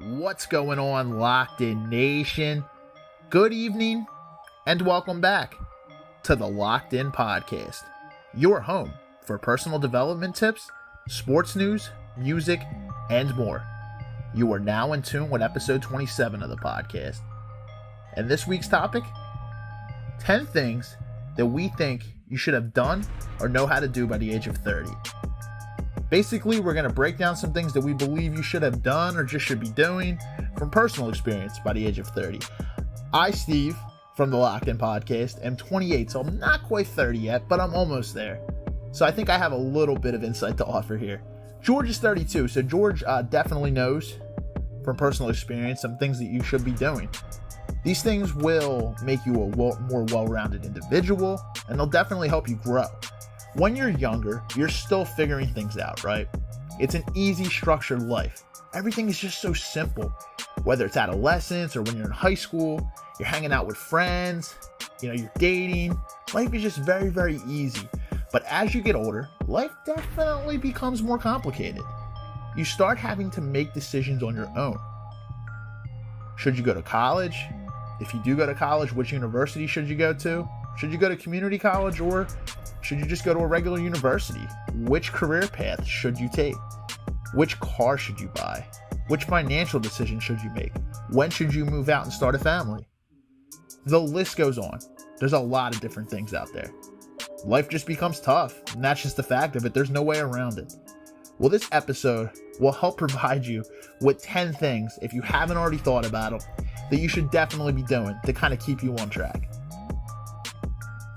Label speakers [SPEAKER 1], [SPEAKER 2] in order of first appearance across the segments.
[SPEAKER 1] What's going on, Locked In Nation? Good evening, and welcome back to the Locked In Podcast, your home for personal development tips, sports news, music, and more. You are now in tune with episode 27 of the podcast. And this week's topic, 10 things that we think you should have done or know how to do by the age of 30. Basically, we're going to break down some things that we believe you should have done or just should be doing from personal experience by the age of 30. I, Steve, from the Locked In Podcast, am 28, so I'm not quite 30 yet, but I'm almost there. So I think I have a little bit of insight to offer here. George is 32, so George definitely knows from personal experience some things that you should be doing. These things will make you a more well-rounded individual, and they'll definitely help you grow. When you're younger, you're still figuring things out, right? It's an easy, structured life. Everything is just so simple. Whether it's adolescence or when you're in high school, you're hanging out with friends, you're dating. Life is just very, very easy. But as you get older, life definitely becomes more complicated. You start having to make decisions on your own. Should you go to college? If you do go to college, which university should you go to? Should you go to community college, or should you just go to a regular university? Which career path should you take? Which car should you buy? Which financial decision should you make? When should you move out and start a family? The list goes on. There's a lot of different things out there. Life just becomes tough, and that's just the fact of it. There's no way around it. Well, this episode will help provide you with 10 things, if you haven't already thought about them, that you should definitely be doing to kind of keep you on track.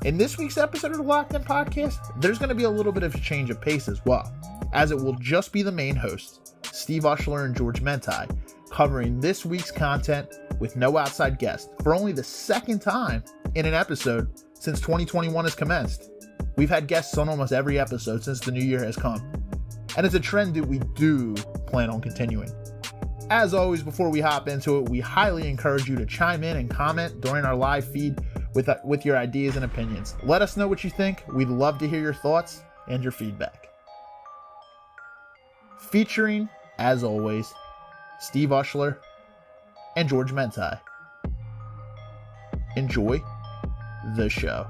[SPEAKER 1] In this week's episode of the Locked In Podcast, there's going to be a little bit of a change of pace as well, as it will just be the main hosts, Steve Ushler and George Mentai, covering this week's content with no outside guests for only the second time in an episode since 2021 has commenced. We've had guests on almost every episode since the new year has come, and it's a trend that we do plan on continuing. As always, before we hop into it, we highly encourage you to chime in and comment during our live feed with your ideas and opinions. Let us know what you think. We'd love to hear your thoughts and your feedback. Featuring, as always, Steve Ushler and George Mentai. Enjoy the show.